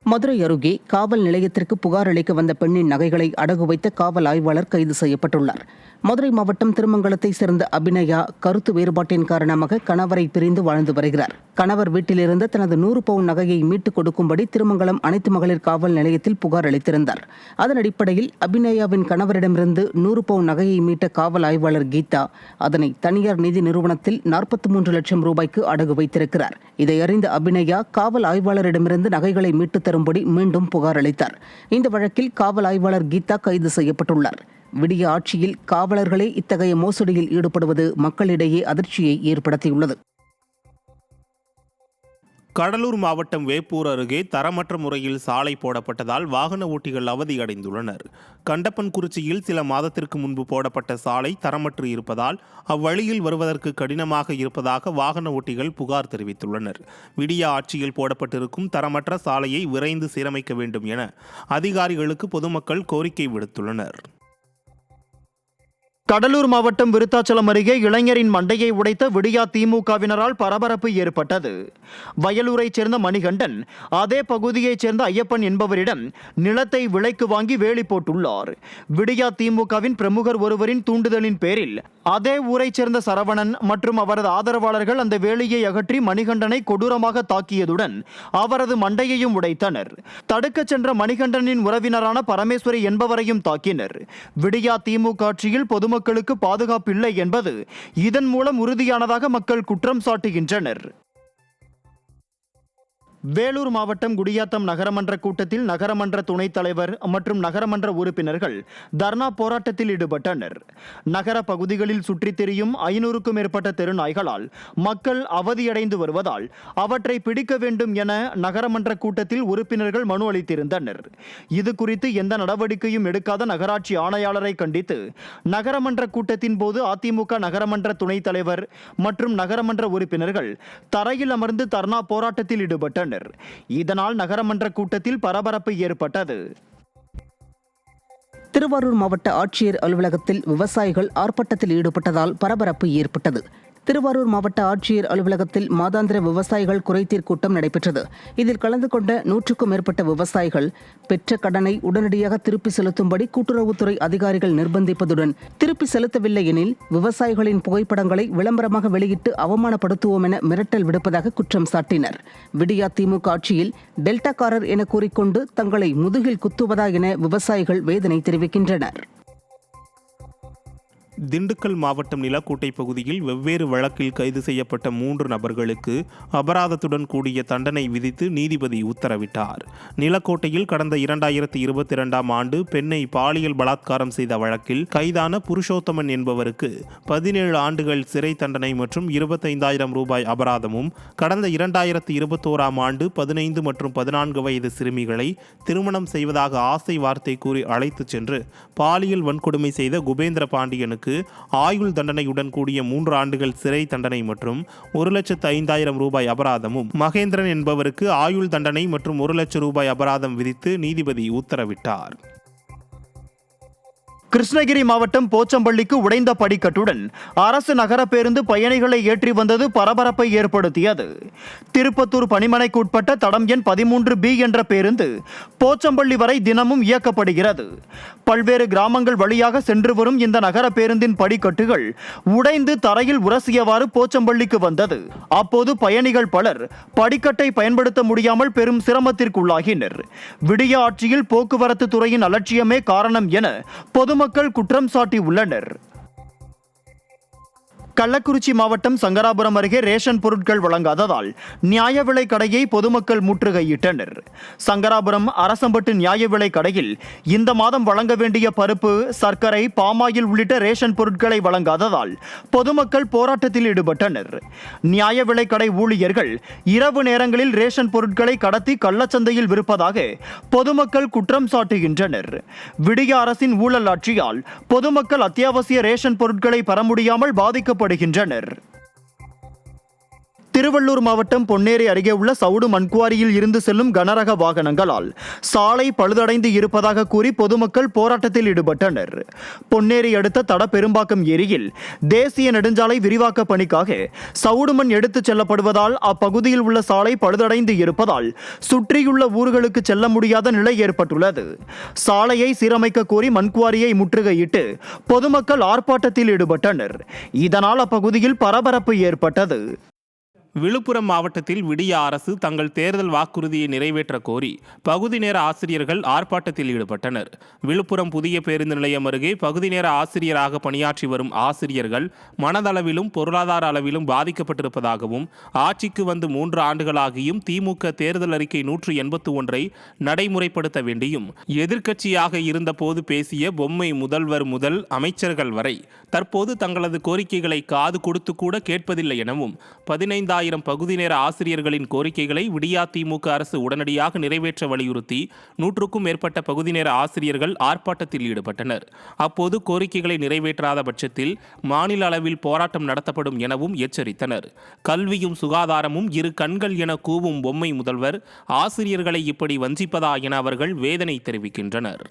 மதுரை அருகே காவல் நிலையத்திற்கு புகார் அளிக்க வந்த பெண்ணின் நகைகளை அடகு வைத்த காவல் ஆய்வாளர் கைது செய்யப்பட்டுள்ளார். மதுரை மாவட்டம் திருமங்கலத்தை சேர்ந்த அபிநயா கருத்து வேறுபாட்டின் காரணமாக கணவரை பிரிந்து வாழ்ந்து வருகிறார். கணவர் வீட்டிலிருந்து தனது 100 பவுன் நகையை மீட்டுக் கொடுக்கும்படி திருமங்கலம் அனைத்து மகளிர் காவல் நிலையத்தில் புகார் அளித்திருந்தார். அதன் அடிப்படையில் அபிநயாவின் கணவரிடமிருந்து 100 பவுன் நகையை மீட்ட காவல் ஆய்வாளர் கீதா அதனை தனியார் நிதி நிறுவனத்தில் 43 லட்சம் ரூபாய்க்கு அடகு வைத்திருக்கிறார். இதை அறிந்த அபிநயா காவல் ஆய்வாளரிடமிருந்து நகைகளை மீட்டு தரும்படி மீண்டும் புகார் அளித்தார். இந்த வழக்கில் காவல் ஆய்வாளர் கீதா கைது செய்யப்பட்டுள்ளார். விடிய ஆட்சியில் காவலர்களே இத்தகைய மோசடியில் ஈடுபடுவது மக்களிடையே அதிர்ச்சியை ஏற்படுத்தியுள்ளது. கடலூர் மாவட்டம் வேப்பூர் அருகே தரமற்ற முறையில் சாலை போடப்பட்டதால் வாகன ஓட்டிகள் அவதியடைந்துள்ளனர். கண்டப்பன்குறிச்சியில் சில மாதத்திற்கு முன்பு போடப்பட்ட சாலை தரமற்று இருப்பதால் அவ்வழியில் வருவதற்கு கடினமாக இருப்பதாக வாகன ஓட்டிகள் புகார் தெரிவித்துள்ளனர். விடிய ஆட்சியில் போடப்பட்டிருக்கும் தரமற்ற சாலையை விரைந்து சீரமைக்க வேண்டும் என அதிகாரிகளுக்கு பொதுமக்கள் கோரிக்கை விடுத்துள்ளனர். கடலூர் மாவட்டம் விருத்தாச்சலம் அருகே இளைஞரின் மண்டையை உடைத்த விடியா திமுகவினரால் பரபரப்பு ஏற்பட்டது. வயலூரைச் சேர்ந்த மணிகண்டன் அதே பகுதியைச் சேர்ந்த ஐயப்பன் என்பவரிடம் நிலத்தை விலைக்கு வாங்கி வேலி போட்டுள்ளார். விடியா திமுகவின் பிரமுகர் ஒருவரின் தூண்டுதலின் பேரில் அதே ஊரைச் சேர்ந்த சரவணன் மற்றும் அவரது ஆதரவாளர்கள் அந்த வேலியை அகற்றி மணிகண்டனை கொடூரமாக தாக்கியதுடன் அவரது மண்டையையும் உடைத்தனர். தடுக்கச் சென்ற மணிகண்டனின் உறவினரான பரமேஸ்வரி என்பவரையும் தாக்கினர். விடியா திமுக ஆட்சியில் பொதுமக்களுக்கு பாதுகாப்பு இல்லை என்பது இதன் மூலம் உறுதியானதாக மக்கள் குற்றம் சாட்டுகின்றனர். வேலூர் மாவட்டம் குடியாத்தம் நகரமன்ற கூட்டத்தில் நகரமன்ற துணைத் தலைவர் மற்றும் நகரமன்ற உறுப்பினர்கள் தர்ணா போராட்டத்தில் ஈடுபட்டனர். நகர பகுதிகளில் சுற்றித் திரியும் 500க்கும் மேற்பட்ட தெருநாய்களால் மக்கள் அவதியடைந்து வருவதால் அவற்றை பிடிக்க வேண்டும் என நகரமன்ற கூட்டத்தில் உறுப்பினர்கள் மனு அளித்திருந்தனர். இது குறித்து எந்த நடவடிக்கையும் எடுக்காத நகராட்சி ஆணையாளரை கண்டித்து நகரமன்ற கூட்டத்தின் போது அதிமுக நகரமன்ற துணைத் தலைவர் மற்றும் நகரமன்ற உறுப்பினர்கள் தரையில் அமர்ந்து தர்ணா போராட்டத்தில் ஈடுபட்டனர். இதனால் நகரமன்ற கூட்டத்தில் பரபரப்பு ஏற்பட்டது. திருவாரூர் மாவட்ட ஆட்சியர் அலுவலகத்தில் விவசாயிகள் ஆர்ப்பாட்டத்தில் ஈடுபட்டதால் பரபரப்பு ஏற்பட்டது. திருவாரூர் மாவட்ட ஆட்சியர் அலுவலகத்தில் மாதாந்திர விவசாயிகள் குறைதீர் கூட்டம் நடைபெற்றது. இதில் கலந்து கொண்ட 100க்கும் மேற்பட்ட விவசாயிகள் பெற்ற கடனை உடனடியாக திருப்பி செலுத்தும்படி கூட்டுறவுத்துறை அதிகாரிகள் நிர்பந்திப்பதுடன் திருப்பி செலுத்தவில்லை எனில் விவசாயிகளின் புகைப்படங்களை விளம்பரமாக வெளியிட்டு அவமானப்படுத்துவோம் என மிரட்டல் விடுப்பதாக குற்றம் சாட்டினர். விடியா திமுக ஆட்சியில் டெல்டாக்காரர் என கூறிக்கொண்டு தங்களை முதுகில் குத்துவதா என விவசாயிகள் வேதனை தெரிவிக்கின்றனர். திண்டுக்கல் மாவட்டம் நிலக்கோட்டை பகுதியில் வெவ்வேறு வழக்கில் கைது செய்யப்பட்ட 3 நபர்களுக்கு அபராதத்துடன் கூடிய தண்டனை விதித்து நீதிபதி உத்தரவிட்டார். நிலக்கோட்டையில் கடந்த 2022ஆம் ஆண்டு பெண்ணை பாலியல் பலாத்காரம் செய்த வழக்கில் கைதான புருஷோத்தமன் என்பவருக்கு 17 ஆண்டுகள் சிறை தண்டனை மற்றும் 25,000 ரூபாய் அபராதமும், கடந்த 2021ஆம் ஆண்டு 15 மற்றும் 14 வயது சிறுமிகளை திருமணம் செய்வதாக ஆசை வார்த்தை கூறி அழைத்துச் சென்று பாலியல் வன்கொடுமை செய்த குபேந்திர பாண்டியனுக்கு ஆயுள் தண்டனையுடன் கூடிய 3 ஆண்டுகள் சிறை தண்டனை மற்றும் 1,05,000 ரூபாய் அபராதமும், மகேந்திரன் என்பவருக்கு ஆயுள் தண்டனை மற்றும் 1 லட்சம் ரூபாய் அபராதம் விதித்து நீதிபதி உத்தரவிட்டார். கிருஷ்ணகிரி மாவட்டம் போச்சம்பள்ளிக்கு உடைந்த படிக்கட்டுடன் அரசு நகர பேருந்து பயணிகளை ஏற்றி வந்தது பரபரப்பை ஏற்படுத்தியது. திருப்பத்தூர் பணிமனைக்கு உட்பட்ட தடம் எண் 13B என்ற பேருந்து போச்சம்பள்ளி வரை தினமும் இயக்கப்படுகிறது. பல்வேறு கிராமங்கள் வழியாக சென்று வரும் இந்த நகர பேருந்தின் படிக்கட்டுகள் உடைந்து தரையில் உரசியவாறு போச்சம்பள்ளிக்கு வந்தது. அப்போது பயணிகள் பலர் படிக்கட்டை பயன்படுத்த முடியாமல் பெரும் சிரமத்திற்குள்ளாகினர். விடிய ஆட்சியில் போக்குவரத்து துறையின் அலட்சியமே காரணம் என பொதுமக்கள் குற்றம் சாட்டியுள்ளனர். கள்ளக்குறிச்சி மாவட்டம் சங்கராபுரம் அருகே ரேஷன் பொருட்கள் வழங்காததால் நியாய விலை கடையை பொதுமக்கள் முற்றுகையிட்டனர். சங்கராபுரம் அரசம்பட்டு நியாய விலை கடையில் இந்த மாதம் வழங்க வேண்டிய பருப்பு, சர்க்கரை, பாமாயில் உள்ளிட்ட ரேஷன் பொருட்களை வழங்காததால் பொதுமக்கள் போராட்டத்தில் ஈடுபட்டனர். நியாய விலை கடை ஊழியர்கள் இரவு நேரங்களில் ரேஷன் பொருட்களை கடத்தி கள்ளச்சந்தையில் விற்பதாக பொதுமக்கள் குற்றம் சாட்டுகின்றனர். விடிய அரசின் ஊழல் ஆட்சியால் பொதுமக்கள் அத்தியாவசிய ரேஷன் பொருட்களை பெற முடியாமல் பாதிக்கப்படுகின்றனர். திருவள்ளூர் மாவட்டம் பொன்னேரி அருகே உள்ள சவுடு மண்குவாரியில் இருந்து செல்லும் கனரக வாகனங்களால் சாலை பழுதடைந்து இருப்பதாக கூறி பொதுமக்கள் போராட்டத்தில் ஈடுபட்டனர். பொன்னேரி அடுத்த தடப்பெரும்பாக்கம் ஏரியில் தேசிய நெடுஞ்சாலை விரிவாக்க பணிக்காக சவுடு மண் எடுத்துச் செல்லப்படுவதால் அப்பகுதியில் உள்ள சாலை பழுதடைந்து இருப்பதால் சுற்றியுள்ள ஊர்களுக்கு செல்ல முடியாத நிலை ஏற்பட்டுள்ளது. சாலையை சீரமைக்க கோரி மண்குவாரியை முற்றுகையிட்டு பொதுமக்கள் ஆர்ப்பாட்டத்தில் ஈடுபட்டனர். இதனால் அப்பகுதியில் பரபரப்பு ஏற்பட்டது. விழுப்புரம் மாவட்டத்தில் விடிய அரசு தங்கள் தேர்தல் வாக்குறுதியை நிறைவேற்ற கோரி பகுதி நேர ஆசிரியர்கள் ஆர்ப்பாட்டத்தில் ஈடுபட்டனர். விழுப்புரம் புதிய பேருந்து நிலையம் அருகே பகுதி நேர ஆசிரியராக பணியாற்றி வரும் ஆசிரியர்கள் மனதளவிலும் பொருளாதார அளவிலும் பாதிக்கப்பட்டிருப்பதாகவும் ஆட்சிக்கு வந்து 3 ஆண்டுகளாகியும் திமுக தேர்தல் அறிக்கை 181 நடைமுறைப்படுத்த வேண்டியும் எதிர்க்கட்சியாக இருந்தபோது பேசிய பொம்மை முதல்வர் முதல் அமைச்சர்கள் வரை தற்போது தங்களது கோரிக்கைகளை காது கொடுத்து கூட கேட்பதில்லை எனவும் 15,000 பகுதி நேர ஆசிரியர்களின் கோரிக்கைகளை விடியா திமுக அரசு உடனடியாக நிறைவேற்ற வலியுறுத்தி 100க்கும் மேற்பட்ட பகுதி நேர ஆசிரியர்கள் ஆர்ப்பாட்டத்தில் ஈடுபட்டனர். அப்போது கோரிக்கைகளை நிறைவேற்றாத பட்சத்தில் மாநில அளவில் போராட்டம் நடத்தப்படும் எனவும் எச்சரித்தனர். கல்வியும் சுகாதாரமும் இரு கண்கள் என கூவும் பொம்மை முதல்வர் ஆசிரியர்களை இப்படி வஞ்சிப்பதா என அவர்கள் வேதனை தெரிவிக்கின்றனர்.